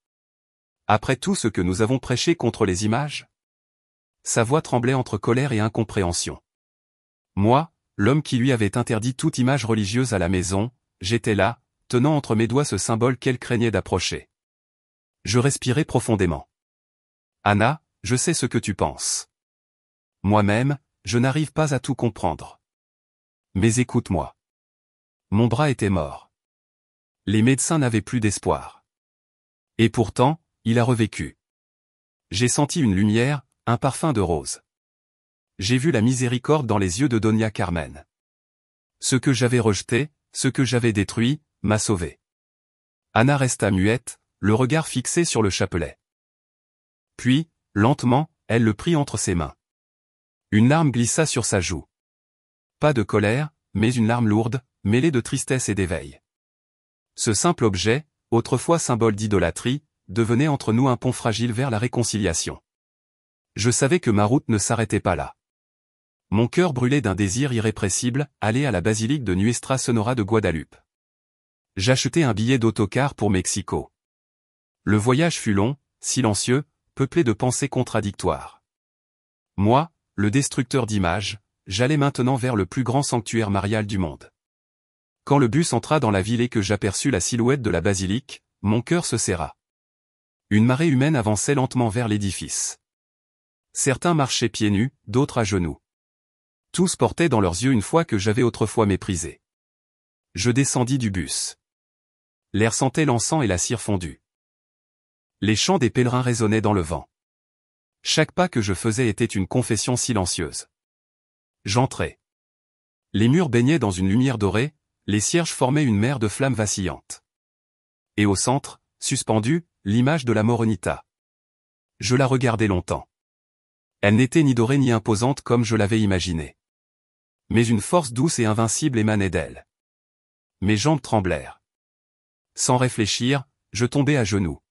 Après tout ce que nous avons prêché contre les images ?» Sa voix tremblait entre colère et incompréhension. Moi, l'homme qui lui avait interdit toute image religieuse à la maison, j'étais là, tenant entre mes doigts ce symbole qu'elle craignait d'approcher. Je respirais profondément. « Anna, je sais ce que tu penses. Moi-même, je n'arrive pas à tout comprendre. Mais écoute-moi. Mon bras était mort. Les médecins n'avaient plus d'espoir. Et pourtant, il a revécu. J'ai senti une lumière, un parfum de rose. J'ai vu la miséricorde dans les yeux de Doña Carmen. Ce que j'avais rejeté, ce que j'avais détruit, m'a sauvé. » Anna resta muette, le regard fixé sur le chapelet. Puis, lentement, elle le prit entre ses mains. Une larme glissa sur sa joue. Pas de colère, mais une larme lourde, mêlée de tristesse et d'éveil. Ce simple objet, autrefois symbole d'idolâtrie, devenait entre nous un pont fragile vers la réconciliation. Je savais que ma route ne s'arrêtait pas là. Mon cœur brûlait d'un désir irrépressible, aller à la basilique de Nuestra Sonora de Guadalupe. J'achetai un billet d'autocar pour Mexico. Le voyage fut long, silencieux, peuplé de pensées contradictoires. Moi, le destructeur d'images, j'allais maintenant vers le plus grand sanctuaire marial du monde. Quand le bus entra dans la ville et que j'aperçus la silhouette de la basilique, mon cœur se serra. Une marée humaine avançait lentement vers l'édifice. Certains marchaient pieds nus, d'autres à genoux. Tous portaient dans leurs yeux une foi que j'avais autrefois méprisée. Je descendis du bus. L'air sentait l'encens et la cire fondue. Les chants des pèlerins résonnaient dans le vent. Chaque pas que je faisais était une confession silencieuse. J'entrai. Les murs baignaient dans une lumière dorée, les cierges formaient une mer de flammes vacillantes. Et au centre, suspendue, l'image de la Moronita. Je la regardai longtemps. Elle n'était ni dorée ni imposante comme je l'avais imaginé. Mais une force douce et invincible émanait d'elle. Mes jambes tremblèrent. Sans réfléchir, je tombai à genoux.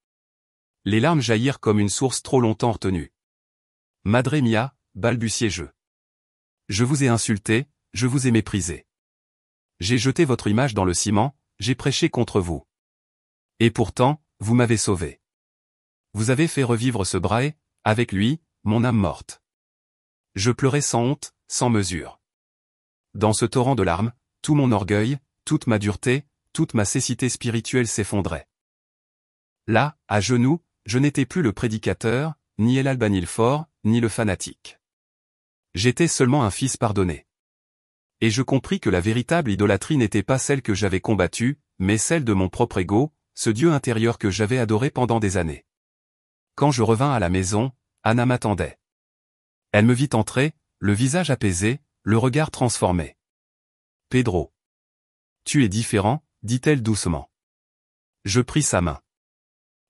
Les larmes jaillirent comme une source trop longtemps retenue. Madre mia, balbutiai-je. Je vous ai insulté, je vous ai méprisé. J'ai jeté votre image dans le ciment, j'ai prêché contre vous. Et pourtant, vous m'avez sauvé. Vous avez fait revivre ce Brahe, avec lui, mon âme morte. Je pleurais sans honte, sans mesure. Dans ce torrent de larmes, tout mon orgueil, toute ma dureté, toute ma cécité spirituelle s'effondrait. Là, à genoux, je n'étais plus le prédicateur, ni El Albanil fort, ni le fanatique. J'étais seulement un fils pardonné. Et je compris que la véritable idolâtrie n'était pas celle que j'avais combattue, mais celle de mon propre ego, ce Dieu intérieur que j'avais adoré pendant des années. Quand je revins à la maison, Anna m'attendait. Elle me vit entrer, le visage apaisé, le regard transformé. « Pedro. Tu es différent, dit-elle doucement. Je pris sa main.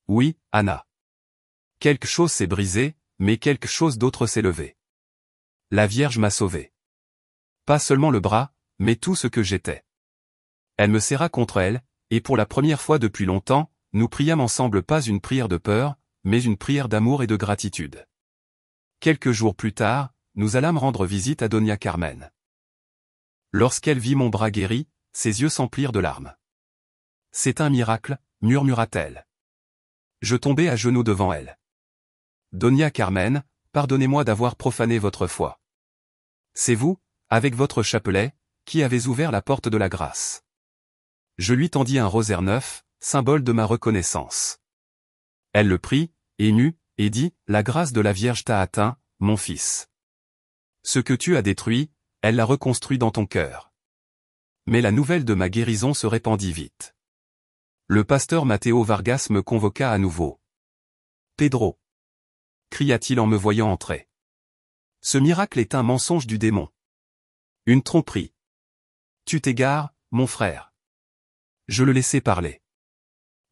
Oui, Anna. Quelque chose s'est brisé, mais quelque chose d'autre s'est levé. La Vierge m'a sauvé. Pas seulement le bras, mais tout ce que j'étais. Elle me serra contre elle, et pour la première fois depuis longtemps, nous priâmes ensemble pas une prière de peur, mais une prière d'amour et de gratitude. Quelques jours plus tard, nous allâmes rendre visite à Doña Carmen. Lorsqu'elle vit mon bras guéri, ses yeux s'emplirent de larmes. « C'est un miracle, murmura-t-elle. » Je tombai à genoux devant elle. « Doña Carmen, pardonnez-moi d'avoir profané votre foi. C'est vous, avec votre chapelet, qui avez ouvert la porte de la grâce. » Je lui tendis un rosaire neuf, symbole de ma reconnaissance. Elle le prit, émue, et dit, « La grâce de la Vierge t'a atteint, mon fils. Ce que tu as détruit, elle l'a reconstruit dans ton cœur. » Mais la nouvelle de ma guérison se répandit vite. Le pasteur Matteo Vargas me convoqua à nouveau. « Pedro » cria-t-il en me voyant entrer. « Ce miracle est un mensonge du démon. Une tromperie. Tu t'égares, mon frère. » Je le laissai parler.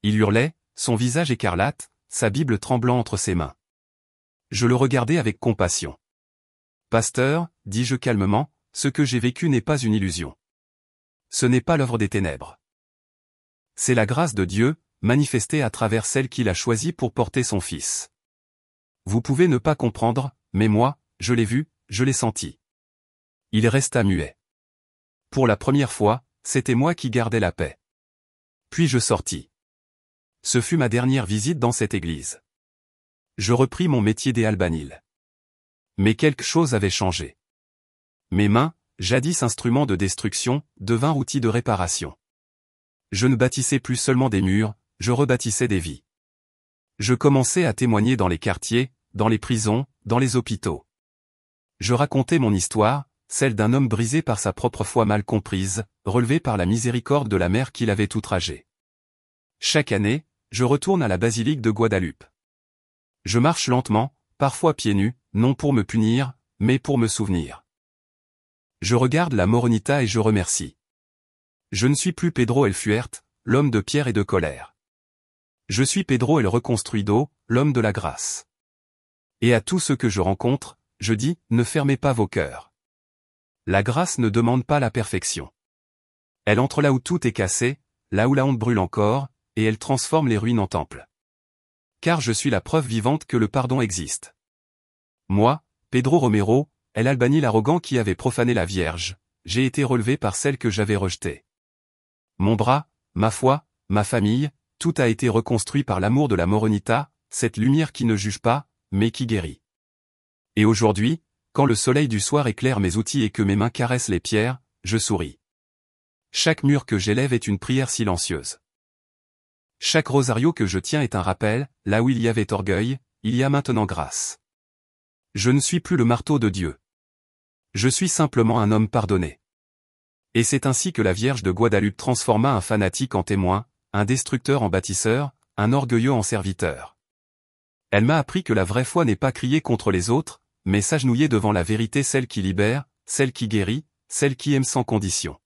Il hurlait, son visage écarlate, sa Bible tremblant entre ses mains. Je le regardai avec compassion. « Pasteur, dis-je calmement, ce que j'ai vécu n'est pas une illusion. Ce n'est pas l'œuvre des ténèbres. C'est la grâce de Dieu, manifestée à travers celle qu'il a choisie pour porter son Fils. Vous pouvez ne pas comprendre, mais moi, je l'ai vu, je l'ai senti. » Il resta muet. Pour la première fois, c'était moi qui gardais la paix. Puis je sortis. Ce fut ma dernière visite dans cette église. Je repris mon métier d'albanil. Mais quelque chose avait changé. Mes mains, jadis instruments de destruction, devinrent outils de réparation. Je ne bâtissais plus seulement des murs, je rebâtissais des vies. Je commençais à témoigner dans les quartiers, dans les prisons, dans les hôpitaux. Je racontais mon histoire, celle d'un homme brisé par sa propre foi mal comprise, relevé par la miséricorde de la mère qui l'avait outragé. Chaque année, je retourne à la basilique de Guadalupe. Je marche lentement, parfois pieds nus, non pour me punir, mais pour me souvenir. Je regarde la Moronita et je remercie. Je ne suis plus Pedro el Fuerte, l'homme de pierre et de colère. Je suis Pedro el Reconstruido, l'homme de la grâce. Et à tous ceux que je rencontre, je dis, ne fermez pas vos cœurs. La grâce ne demande pas la perfection. Elle entre là où tout est cassé, là où la honte brûle encore, et elle transforme les ruines en temples. Car je suis la preuve vivante que le pardon existe. Moi, Pedro Romero, el albanil arrogant qui avait profané la Vierge, j'ai été relevé par celle que j'avais rejetée. Mon bras, ma foi, ma famille, tout a été reconstruit par l'amour de la Moronita, cette lumière qui ne juge pas, mais qui guérit. Et aujourd'hui, Quand le soleil du soir éclaire mes outils et que mes mains caressent les pierres, je souris. Chaque mur que j'élève est une prière silencieuse. Chaque rosario que je tiens est un rappel, là où il y avait orgueil, il y a maintenant grâce. Je ne suis plus le marteau de Dieu. Je suis simplement un homme pardonné. Et c'est ainsi que la Vierge de Guadalupe transforma un fanatique en témoin, un destructeur en bâtisseur, un orgueilleux en serviteur. Elle m'a appris que la vraie foi n'est pas crier contre les autres, mais s'agenouiller devant la vérité, celle qui libère, celle qui guérit, celle qui aime sans condition.